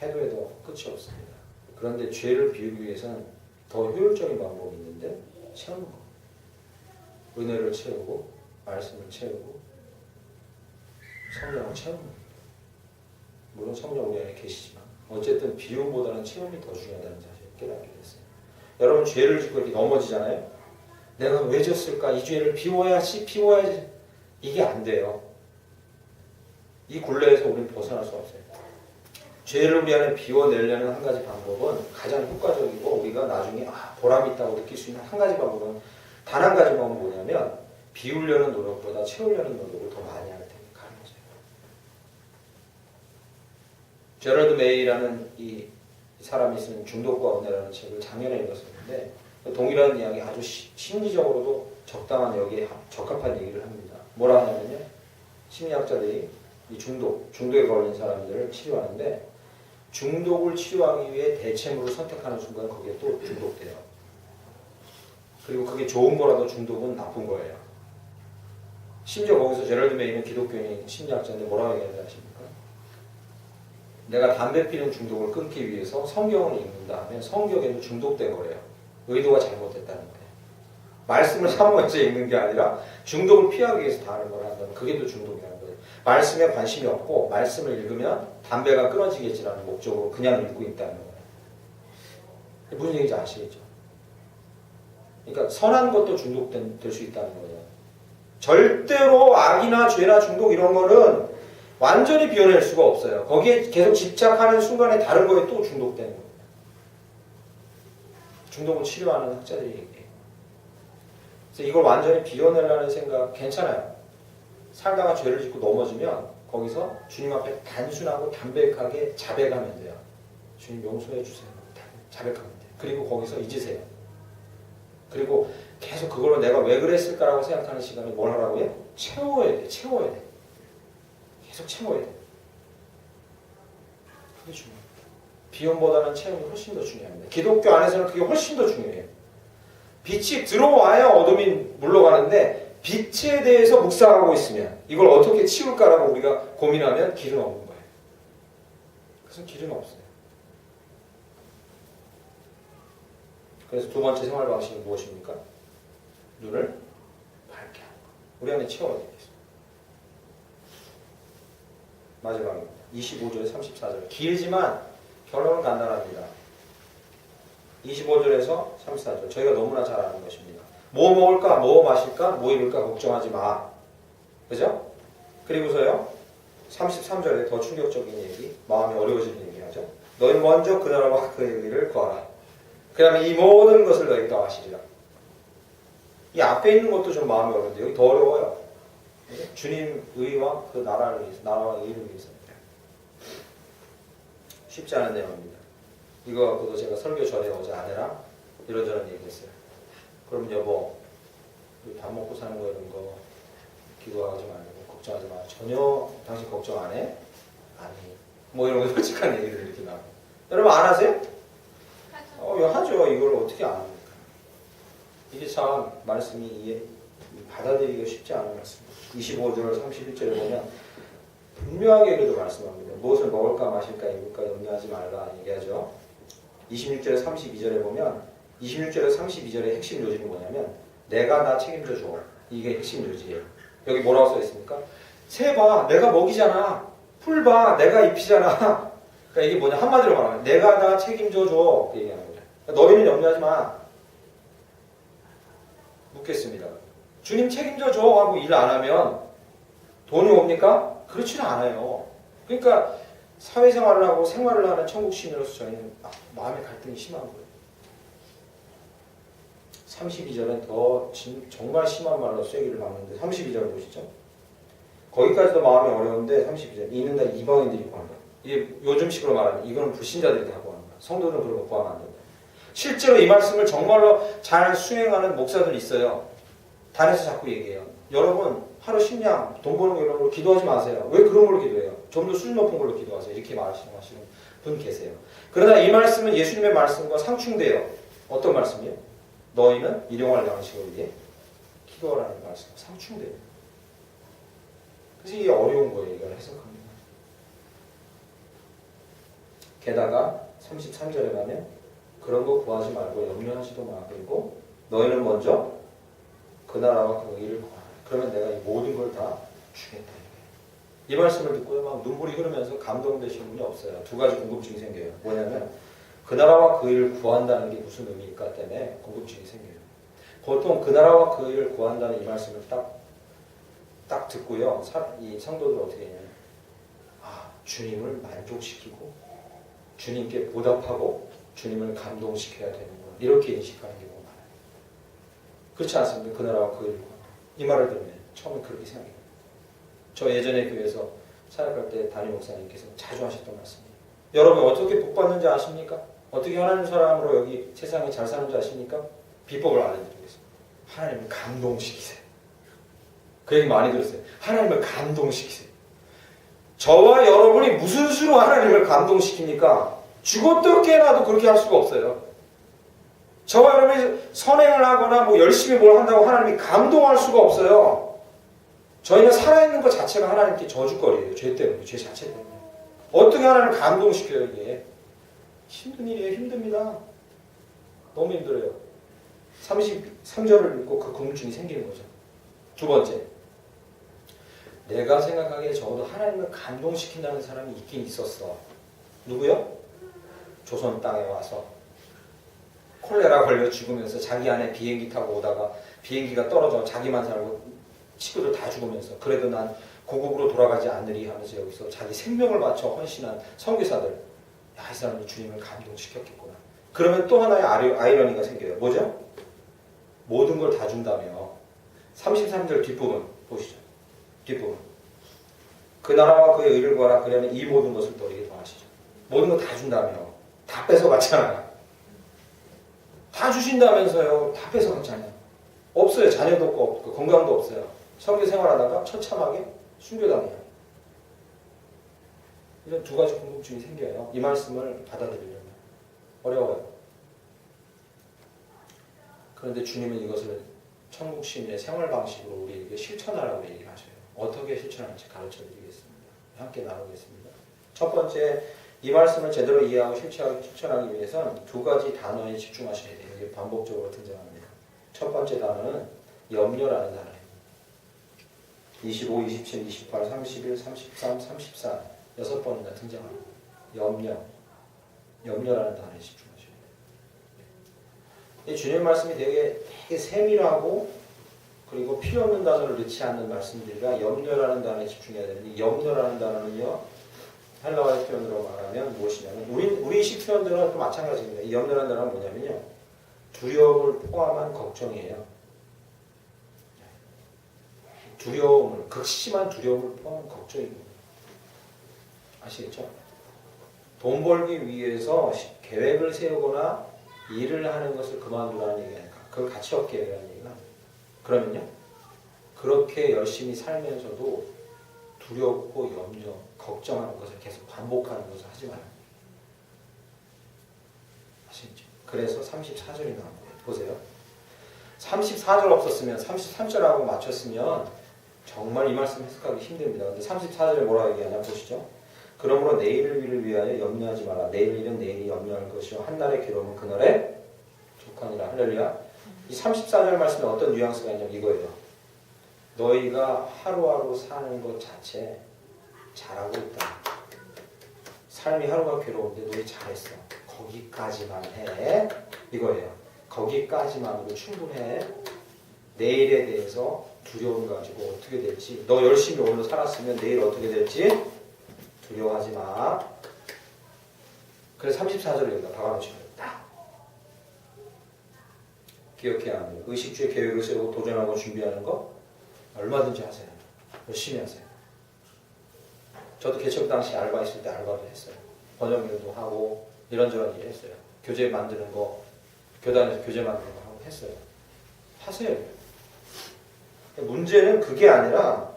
해도 끝이 없습니다. 그런데 죄를 비우기 위해서는 더 효율적인 방법이 있는데 채우는 겁니다. 은혜를 채우고 말씀을 채우고 성령을 채우는 겁니다. 물론 성령 우리 안에 계시지만 어쨌든 비움보다는 체험이 더 중요하다는 사실을 깨닫게 됐어요. 여러분 죄를 짓고 이렇게 넘어지잖아요. 내가 왜 졌을까? 이 죄를 비워야지. 이게 안 돼요. 이 굴레에서 우리는 벗어날 수 없어요. 죄를 우리 안에 비워내려는 한 가지 방법은 가장 효과적이고 우리가 나중에 보람이 있다고 느낄 수 있는 한 가지 방법은 단 한 가지 방법은 뭐냐면 비우려는 노력보다 채우려는 노력을 더 많이 할 테니까 하는 거죠. 제럴드 메이라는 이 사람이 쓴 중독과 은혜라는 책을 작년에 읽었었는데 동일한 이야기 아주 심리적으로도 적당한 여기에 적합한 얘기를 합니다. 뭐라 하냐면요. 심리학자들이 이 중독에 걸린 사람들을 치료하는데 중독을 치료하기 위해 대체물을 선택하는 순간 거기에 또 중독돼요. 그리고 그게 좋은 거라도 중독은 나쁜 거예요. 심지어 거기서 제럴드 메이는 기독교인 심리학자인데 뭐라고 얘기하는지 아십니까? 내가 담배 피는 중독을 끊기 위해서 성경을 읽는다 하면 성경에도 중독된 거래요. 의도가 잘못됐다는 거예요. 말씀을 사모해서 읽는 게 아니라 중독을 피하기 위해서 다른 걸 한다면 그게 또 중독이라는 거예요. 말씀에 관심이 없고 말씀을 읽으면 담배가 끊어지겠지라는 목적으로 그냥 읽고 있다는 거예요. 무슨 얘기인지 아시겠죠? 그러니까 선한 것도 중독될 수 있다는 거예요. 절대로 악이나 죄나 중독 이런 거는 완전히 비워낼 수가 없어요. 거기에 계속 집착하는 순간에 다른 거에 또 중독되는 겁니다. 중독을 치료하는 학자들이 얘기해요. 그래서 이걸 완전히 비워내려는 생각 괜찮아요. 살다가 죄를 짓고 넘어지면 거기서 주님 앞에 단순하고 담백하게 자백하면 돼요. 주님 용서해 주세요. 자백하면 돼요. 그리고 거기서 잊으세요. 그리고 계속 그걸로 내가 왜 그랬을까라고 생각하는 시간을 뭘 하라고요? 채워야 돼. 채워야 돼. 계속 채워야 돼. 그게 중요해요. 비움보다는 체험이 훨씬 더 중요합니다. 기독교 안에서는 그게 훨씬 더 중요해요. 빛이 들어와야 어둠이 물러가는데 빛에 대해서 묵상하고 있으면 이걸 어떻게 치울까라고 우리가 고민하면 길은 없는 거예요. 그래서 길은 없어요. 그래서 두 번째 생활 방식은 무엇입니까? 눈을 밝게 하는 거. 우리 안에 채워야 되겠습니다. 마지막입니다. 25절에 34절. 길지만 결론은 간단합니다. 25절에서 34절. 저희가 너무나 잘 아는 것입니다. 뭐 먹을까? 뭐 마실까? 뭐 입을까? 걱정하지 마. 그죠? 그리고서요. 33절에 더 충격적인 얘기, 마음이 어려워지는 얘기하죠. 너희 먼저 그 나라와 그의 의를 구하라. 그 다음에 이 모든 것을 너희가 다 하시리라. 이 앞에 있는 것도 좀 마음이 어려운데 여기 더 어려워요. 주님 의와 그 나라를 위해서, 나라와 의를 위해서. 쉽지 않은 내용입니다. 이거 갖고도 제가 설교 전에 어제 아내랑 이런저런 얘기했어요. 그럼 여보, 밥 먹고 사는 거 이런 거 기도하지 말고 걱정하지 마. 전혀 당신 걱정 안 해? 아니. 뭐 이런 거 솔직한 얘기들 이렇게 나와요. 여러분 안 하세요? 하죠. 이걸 어떻게 안 합니까? 이게 참 말씀이 받아들이기가 쉽지 않은 말씀입니다. 25절 31절에 보면 분명하게 그래도 말씀합니다. 무엇을 먹을까 마실까 입을까 염려하지 말라 얘기하죠. 26절에 32절에 보면 26절에 32절의 핵심 요지는 뭐냐면 내가 나 책임져 줘. 이게 핵심 요지예요. 여기 뭐라고 써 있습니까? 새 봐. 내가 먹이잖아. 풀 봐. 내가 입히잖아. 그러니까 이게 뭐냐 한마디로 말하면 내가 나 책임져 줘. 그 얘기하는 거죠. 그러니까 너희는 염려하지 마. 묻겠습니다. 주님 책임져 줘 하고 일 안 하면 돈이 옵니까? 그렇지는 않아요. 그러니까 사회생활을 하고 생활을 하는 천국 시민으로서 저희는 마음의 갈등이 심한 거예요. 32절은 더 정말 심한 말로 쐐기를 박는데 32절 보시죠. 거기까지도 마음이 어려운데 32절 이는 다 이방인들이 구하는 거예요. 이게 요즘식으로 말하면 이거는 불신자들이 다 구하는 거예요. 성도들은 그런 거 구하면 안 된다. 실제로 이 말씀을 정말로 잘 수행하는 목사들이 있어요. 단에서 자꾸 얘기해요. 여러분 하루 식량, 돈 버는 거 이런 걸로 기도하지 마세요. 왜 그런 걸로 기도해요? 좀 더 수준 높은 걸로 기도하세요. 이렇게 말하시는 분 계세요. 그러나 이 말씀은 예수님의 말씀과 상충돼요. 어떤 말씀이요? 너희는 일용할 양식을 위해 기도하라는 말씀 상충돼요. 그래서 이게 어려운 거예요. 이걸 해석합니다. 게다가 33절에 가면 그런 거 구하지 말고 염려하지도 마. 그리고 너희는 먼저 그 나라와 그 의를 구하라. 그러면 내가 이 모든 걸 다 주겠다. 이 말씀을 듣고요, 막 눈물이 흐르면서 감동되시는 분이 없어요. 두 가지 궁금증이 생겨요. 뭐냐면 그 나라와 그 의를 구한다는 게 무슨 의미일까 때문에 궁금증이 생겨요. 보통 그 나라와 그 의를 구한다는 이 말씀을 딱 듣고요, 이 성도들 어떻게 해요? 주님을 만족시키고 주님께 보답하고 주님을 감동시켜야 되는구나. 이렇게 인식하는 경우가 많아요. 그렇지 않습니까? 그 나라와 그 의를 구한다. 이 말을 들으면 처음에 그렇게 생각해요. 저 예전에 교회에서 사역할 때 담임 목사님께서 자주 하셨던 말씀이에요. 여러분 어떻게 복받는지 아십니까? 어떻게 하나님 사람으로 여기 세상에 잘 사는지 아십니까? 비법을 알려드리겠습니다. 하나님을 감동시키세요. 그 얘기 많이 들었어요. 하나님을 감동시키세요. 저와 여러분이 무슨 수로 하나님을 감동시킵니까? 죽어도 깨나도 그렇게 할 수가 없어요. 저와 여러분이 선행을 하거나 뭐 열심히 뭘 한다고 하나님이 감동할 수가 없어요. 저희는 살아있는 것 자체가 하나님께 저주거리예요. 죄 때문에, 죄 자체 때문에. 어떻게 하나님을 감동시켜요, 이게? 힘든 일이에요, 힘듭니다. 너무 힘들어요. 33절을 읽고 그 궁금증이 생기는 거죠. 두 번째. 내가 생각하기에 적어도 하나님을 감동시킨다는 사람이 있긴 있었어. 누구요? 조선 땅에 와서 콜레라 걸려 죽으면서 자기 안에 비행기 타고 오다가 비행기가 떨어져 자기만 살고 친구들 다 죽으면서 그래도 난 고국으로 돌아가지 않으리 하면서 여기서 자기 생명을 바쳐 헌신한 선교사들, 야, 이 사람이 주님을 감동시켰겠구나. 그러면 또 하나의 아이러니가 생겨요. 뭐죠? 모든 걸 다 준다며. 33절 뒷부분 보시죠. 뒷부분. 그 나라와 그의 의를 구하라. 그러면 이 모든 것을 너에게 더하시죠. 모든 거 다 준다며. 다 뺏어갔잖아요. 다 주신다면서요. 다 뺏어갔잖아요. 없어요. 자녀도 없고 건강도 없어요. 선교 생활하다가 처참하게 순교당해요. 이런 두 가지 궁금증이 생겨요. 이 말씀을 받아들이려면 어려워요. 그런데 주님은 이것을 천국 시민의 생활 방식으로 우리에게 실천하라고 얘기를 하셔요. 어떻게 실천할지 가르쳐 드리겠습니다. 함께 나누겠습니다. 첫 번째, 이 말씀을 제대로 이해하고 실천하기 위해서는 두 가지 단어에 집중하셔야 돼요. 이게 반복적으로 등장합니다. 첫 번째 단어는 염려라는 단어예요. 25, 27, 28, 31, 33, 34 여섯 번이나 등장합니다. 염려라는 단어에 집중하셔야 돼요. 주님 말씀이 되게 세밀하고 그리고 필요 없는 단어를 넣지 않는 말씀들이라 염려라는 단어에 집중해야 되는데, 염려라는 단어는요, 헬라어의 표현으로 말하면 무엇이냐면, 우리식 표현들은 또 마찬가지입니다. 이 염려라는 단어는 뭐냐면요, 두려움을 포함한 걱정이에요. 두려움을, 극심한 두려움을 포함한 걱정입니다. 아시겠죠? 돈 벌기 위해서 계획을 세우거나 일을 하는 것을 그만두라는 얘기가 아니까, 그걸 가치 없게 얘기하는 얘기가 아니에요. 그러면요, 그렇게 열심히 살면서도 두렵고 염려, 걱정하는 것을 계속 반복하는 것을 하지 말아요. 아시겠죠? 그래서 34절이 나온 거예요. 보세요. 34절 없었으면 33절하고 맞췄으면 정말 이 말씀 해석하기 힘듭니다. 근데 34절에 뭐라고 얘기하냐 보시죠. 그러므로 내일을 위를 위하여 염려하지 마라. 내일 일은 내일이 염려할 것이요 한날의 괴로움은 그날에 족하니라. 할렐루야. 이 34절 말씀에 어떤 뉘앙스가 있냐면 이거예요. 너희가 하루하루 사는 것 자체 잘하고 있다. 삶이 하루가 괴로운데 너희 잘했어. 거기까지만 해. 이거예요. 거기까지만으로 충분해. 내일에 대해서 두려움 가지고 어떻게 될지, 너 열심히 오늘 살았으면 내일 어떻게 될지 두려워하지 마. 그래서 34절을 여기다 박아놓으시면 딱 기억해야 합니다. 의식주의 계획을 세우고 도전하고 준비하는 거 얼마든지 하세요. 열심히 하세요. 저도 개척 당시 알바 있을 때 알바도 했어요. 번역 일도 하고 이런저런 일 했어요. 교재 만드는 거, 교단에서 교재 만드는 거 하고 했어요. 하세요. 문제는 그게 아니라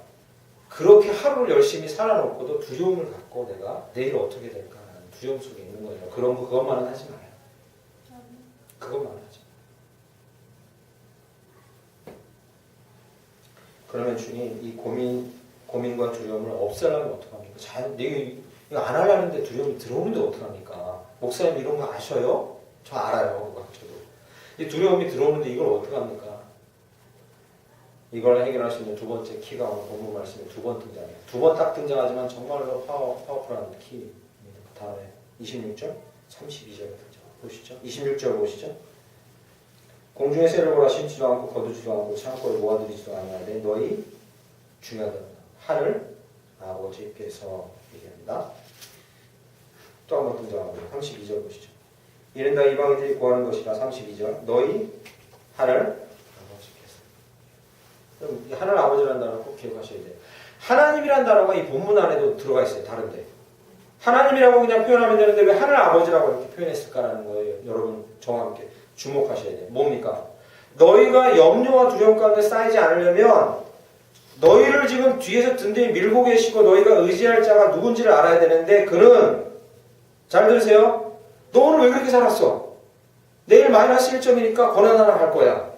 그렇게 하루를 열심히 살아놓고도 두려움을 갖고 내가 내일 어떻게 될까 하는 두려움 속에 있는 거예요. 그것만은 하지 마요. 그것만 하지. 그러면 주님, 이 고민과 두려움을 없애려면 어떡합니까? 이거 안 하려는데 두려움이 들어오는데 어떡합니까? 목사님 이런 거 아셔요? 저 알아요. 저도. 이 두려움이 들어오는데 이걸 어떡합니까? 이걸 해결할 수 있는 두 번째 키가 오늘 본문 말씀에 두 번 등장해요. 두 번 딱 등장하지만 정말로 파워풀한 키입니다. 그 다음에 26절, 32절 등장. 보시죠. 26절 보시죠. 공중의 새를 보라. 심지도 않고 거두지도 않고 창고에 모아두지도 않는데 너희 중요하다. 하늘 아버지께서 얘기합니다. 또 한 번 등장합니다. 32절 보시죠. 이는 다 이방인들이 구하는 것이라. 32절. 너희 하늘 아버지께서. 그럼 이 하늘 아버지라는 단어 꼭 기억하셔야 돼요. 하나님이라는 단어가 이 본문 안에도 들어가 있어요. 다른데. 하나님이라고 그냥 표현하면 되는데 왜 하늘 아버지라고 이렇게 표현했을까라는 거예요. 여러분 저와 함께 주목하셔야 돼요. 뭡니까? 너희가 염려와 두려움 가운데 쌓이지 않으려면 너희를 지금 뒤에서 든든히 밀고 계시고 너희가 의지할 자가 누군지를 알아야 되는데, 그는, 잘 들으세요? 너 오늘 왜 그렇게 살았어? 내일 마이너스 1점이니까 고난 하나 갈 거야.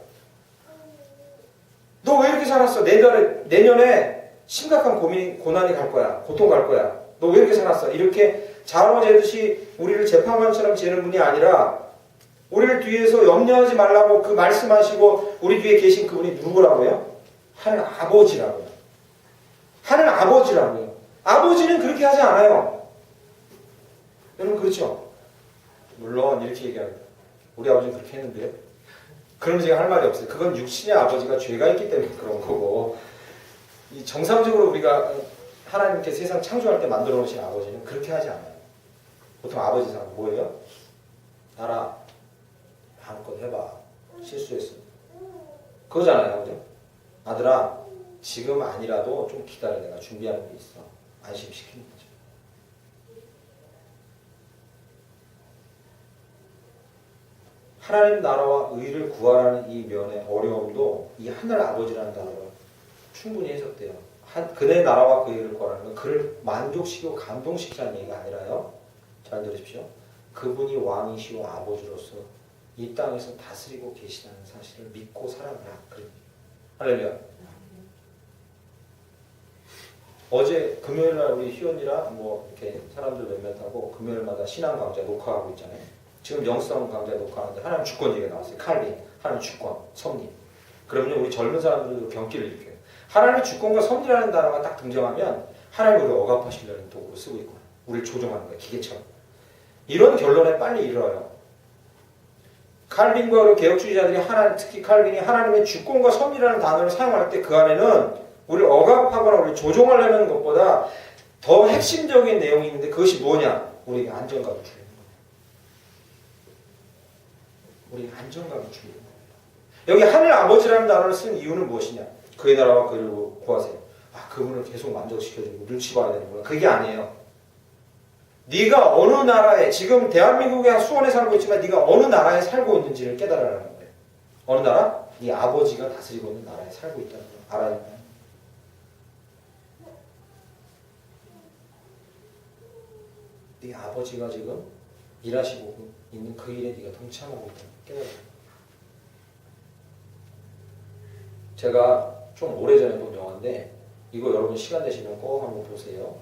너 왜 이렇게 살았어? 내년에 심각한 고난이 갈 거야. 고통 갈 거야. 너 왜 이렇게 살았어? 이렇게 자로 재듯이 우리를 재판관처럼 재는 분이 아니라 우리를 뒤에서 염려하지 말라고 그 말씀하시고 우리 뒤에 계신 그분이 누구라고요? 하늘 아버지라고요. 하늘 아버지라고요. 아버지는 그렇게 하지 않아요. 여러분 그렇죠? 물론 이렇게 얘기합니다. 우리 아버지는 그렇게 했는데요. 그럼 제가 할 말이 없어요. 그건 육신의 아버지가 죄가 있기 때문에 그런 거고, 이 정상적으로 우리가 하나님께 세상 창조할 때 만들어 놓으신 아버지는 그렇게 하지 않아요. 보통 아버지상 뭐예요? 나라 마음껏 해봐. 실수했어. 그거잖아요. 그죠? 아들아, 지금 아니라도 좀 기다려. 내가 준비하는 게 있어. 안심시키는 거죠. 하나님 나라와 의를 구하라는 이 면의 어려움도 이 하늘 아버지라는 단어로 충분히 해석돼요. 그의 나라와 그 의를 구하라는 건 그를 만족시키고 감동시키는 얘기가 아니라요. 잘 들으십시오. 그분이 왕이시오 아버지로서 이 땅에서 다스리고 계시다는 사실을 믿고 살아가라. 할렐루야. 어제 금요일날 우리 희원이랑 뭐 이렇게 사람들 몇몇하고 금요일마다 신앙 강좌 녹화하고 있잖아요. 지금 영성 강좌 녹화하는데 하나님 주권 얘기가 나왔어요. 칼빈, 하나님 주권, 섭리. 그러면 우리 젊은 사람들도 경기를 일으켜요. 하나님의 주권과 섭리라는 단어가 딱 등장하면 하나님 우리를 억압하시려는 도구로 쓰고 있구나. 우리를 조종하는 거야. 기계처럼. 이런 결론에 빨리 이르러요. 칼빈과 개혁주의자들이 특히 칼빈이 하나님의 주권과 섭리라는 단어를 사용할 때 그 안에는 우리를 억압하거나 우리를 조종하려는 것보다 더 핵심적인 내용이 있는데 그것이 뭐냐? 우리에게 안정감을 주는 거예요. 우리에게 안정감을 주는 거예요. 여기 하늘 아버지라는 단어를 쓴 이유는 무엇이냐? 그의 나라와 그를 구하세요. 그분을 계속 만족시켜주고 눈치 봐야 되는구나. 그게 아니에요. 네가 어느 나라에 지금 대한민국의 수원에 살고 있지만 네가 어느 나라에 살고 있는지를 깨달으라는 거예요. 어느 나라? 네 아버지가 다스리고 있는 나라에 살고 있다는 걸 알아야 돼요. 네 아버지가 지금 일하시고 있는 그 일에 네가 동참하고 있다는 걸 깨달아야 돼요. 제가 좀 오래전에 본 영화인데 이거 여러분 시간 되시면 꼭 한번 보세요.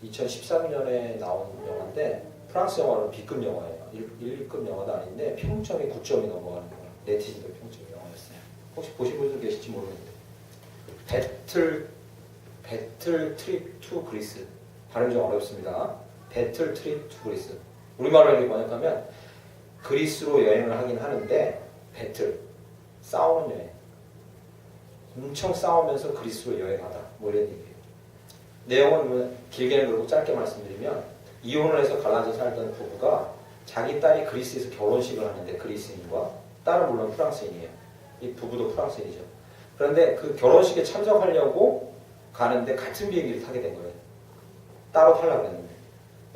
2013년에 나온 영화인데 프랑스 영화는 B급 영화예요. 1급 영화도 아닌데 평점이 9점이 넘어가는 영화. 네티즌들 평점이 영화였어요. 혹시 보신 분들 계실지 모르겠는데 배틀 트립 투 그리스. 발음 좀 어렵습니다. 배틀 트립 투 그리스. 우리말로 이렇게 번역하면 그리스로 여행을 하긴 하는데 배틀, 싸우는 여행. 엄청 싸우면서 그리스로 여행하다. 뭐 이런 얘기예요. 내용은 길게는 그렇고 짧게 말씀드리면 이혼을 해서 갈라져 살던 부부가 자기 딸이 그리스에서 결혼식을 하는데 그리스인과 딸은 물론 프랑스인이에요. 이 부부도 프랑스인이죠. 그런데 그 결혼식에 참석하려고 가는데 같은 비행기를 타게 된 거예요. 따로 타려고 했는데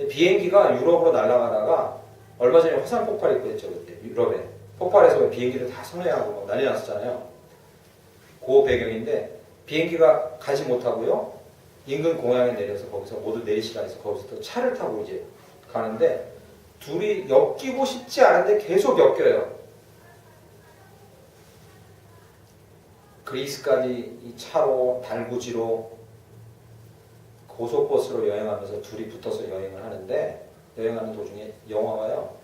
비행기가 유럽으로 날아가다가 얼마 전에 화산 폭발이 있었죠. 그때 유럽에 폭발해서 비행기를 다 선회하고 난리 났었잖아요. 그 배경인데 비행기가 가지 못하고요. 인근 공항에 내려서 거기서 모두 내리시라 해서 거기서 또 차를 타고 이제 가는데 둘이 엮이고 싶지 않은데 계속 엮여요. 그리스까지 이 차로 달구지로 고속버스로 여행하면서 둘이 붙어서 여행을 하는데 여행하는 도중에 영화가요.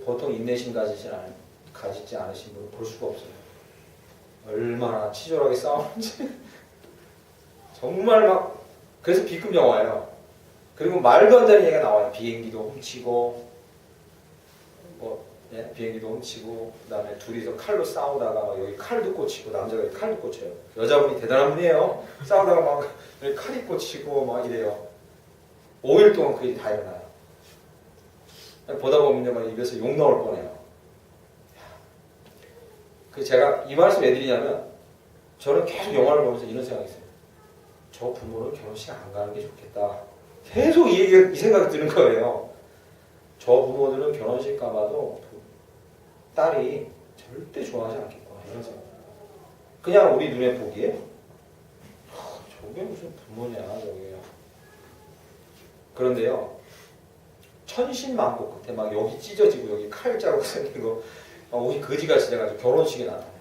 보통 인내심 가지지 않으신 분은 볼 수가 없어요. 얼마나 치졸하게 싸우는지 정말 막 그래서 B급 영화예요. 그리고 말도 안 되는 얘기가 나와요. 비행기도 훔치고 비행기도 훔치고 그다음에 둘이서 칼로 싸우다가 여기 칼도 꽂히고 남자가 여기 칼도 꽂혀요. 여자분이 대단한 분이에요. 싸우다가 막 여기 칼이 꽂히고 막 이래요. 5일 동안 그게 다 일어나요. 보다 보면 막 입에서 욕 나올 뻔해요. 그 제가 이 말씀 왜 드리냐면 저는 계속 영화를 보면서 이런 생각이 있어요. 저 부모는 결혼식 안 가는 게 좋겠다. 계속 이 생각이 드는 거예요. 저 부모들은 결혼식 가봐도 딸이 절대 좋아하지 않겠구나 이런 생각. 그냥 우리 눈에 보기에 저게 무슨 부모냐 저게. 그런데요. 천신만고 끝에 막 여기 찢어지고 여기 칼자국 생기고 옷이 거지같이 돼가지고 결혼식에 나타나요.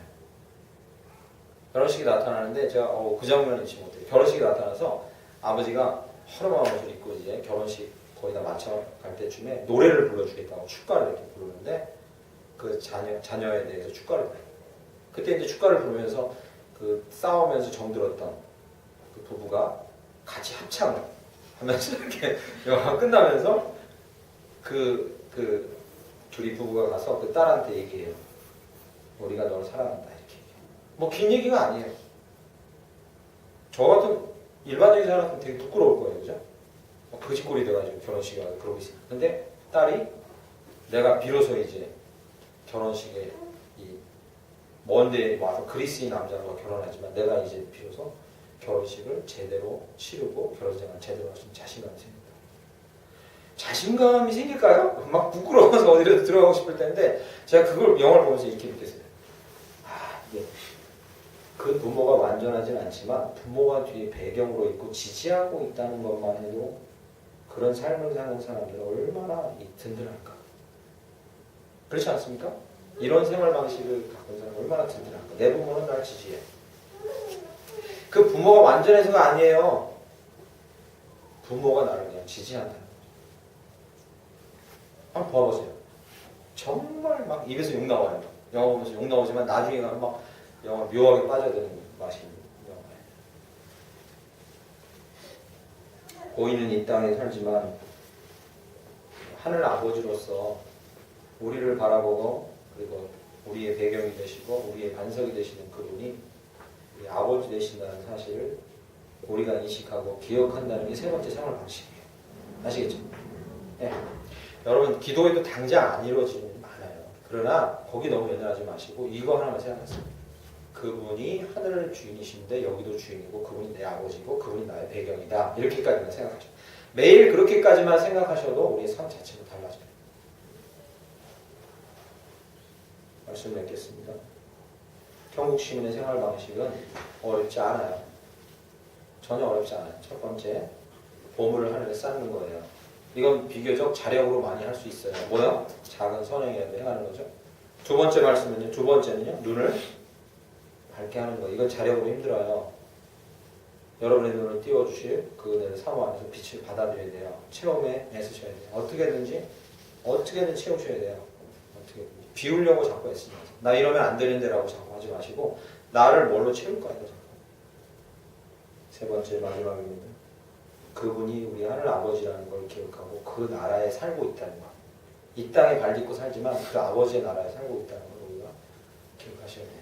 결혼식이 나타나는데 제가 그 장면을 잊지 못해요. 결혼식이 나타나서 아버지가 허름한 옷을 입고 이제 결혼식 거의 다 마쳐 갈 때쯤에 노래를 불러주겠다고 축가를 이렇게 부르는데 그 자녀에 대해서 축가를 불러요. 그때 이제 축가를 부르면서 그 싸우면서 정들었던 그 부부가 같이 합창을 하면서 이렇게 영화가 끝나면서 그 둘이 부부가 가서 그 딸한테 얘기해요. 우리가 너를 사랑한다 이렇게. 뭐 긴 얘기가 아니에요. 저 같은 일반적인 사람 같으면 되게 부끄러울 거예요, 그죠? 거짓골이 돼가지고 결혼식에 와서 그러고 있어요. 근데 딸이 내가 비로소 이제 결혼식에 이 먼데 와서 그리스인 남자와 결혼하지만 내가 이제 비로소 결혼식을 제대로 치르고 결혼생활 제대로 할 수 있는 자신감이 생긴다. 자신감이 생길까요? 막 부끄러워서 어디라도 들어가고 싶을 텐데 제가 그걸 영화를 보면서 이렇게 느꼈어요. 이게 그 부모가 완전하진 않지만 부모가 뒤에 배경으로 있고 지지하고 있다는 것만 해도 그런 삶을 사는 사람들은 얼마나 든든할까. 그렇지 않습니까? 이런 생활 방식을 갖고 있는 사람은 얼마나 든든할까. 내 부모는 날 지지해. 그 부모가 완전해서가 아니에요. 부모가 나를 그냥 지지한다는 거죠. 한번 봐보세요. 정말 막 입에서 욕 나와요. 영화 보면서 욕 나오지만 나중에 가면 막 영화 묘하게 빠져드는 맛이 있는 영화예요. 고인은 이 땅에 살지만 하늘 아버지로서 우리를 바라보고 그리고 우리의 배경이 되시고 우리의 반석이 되시는 그분이 우리 아버지 되신다는 사실을 우리가 인식하고 기억한다는 게 세 번째 생활 방식이에요. 아시겠죠? 네. 여러분 기도에도 당장 안 이루어지는 일이 많아요. 그러나 거기 너무 연연하지 마시고 이거 하나만 생각하세요. 그분이 하늘의 주인이신데 여기도 주인이고 그분이 내 아버지고 그분이 나의 배경이다. 이렇게까지만 생각하셔요. 매일 그렇게까지만 생각하셔도 우리의 삶 자체가 달라져요. 말씀 맺겠습니다. 경국 시민의 생활 방식은 어렵지 않아요. 전혀 어렵지 않아요. 첫 번째, 보물을 하늘에 쌓는 거예요. 이건 비교적 자력으로 많이 할 수 있어요. 뭐요? 작은 선행이라도 행하는 거죠. 두 번째 말씀은요. 두 번째는요. 눈을 밝게 하는 거예요. 이건 자력으로 힘들어요. 여러분의 눈을 띄워주실 그 은혜를 사모 안에서 빛을 받아들여야 돼요. 체험에 애쓰셔야 돼요. 어떻게든 채우셔야 돼요. 어떻게든. 비우려고 자꾸 애쓰지 마세요. 나 이러면 안 되는데 라고 자꾸 하지 마시고 나를 뭘로 채울 거예요. 세 번째 마지막입니다. 그분이 우리 하늘 아버지라는 걸 기억하고 그 나라에 살고 있다는 것. 이 땅에 발 딛고 살지만 그 아버지의 나라에 살고 있다는 걸 우리가 기억하셔야 돼요.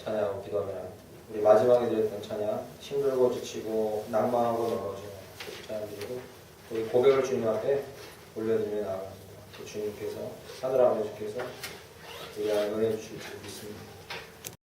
찬양하고 기도하면 우리 마지막에 드렸던 찬양 힘들고 지치고 낭망하고 넘어지는 찬양드리고 우리 고백을 주님 앞에 올려드리며 나아갑니다. 주님께서 하늘 아버지께서 우리 안에 은혜 주실 줄 믿습니다.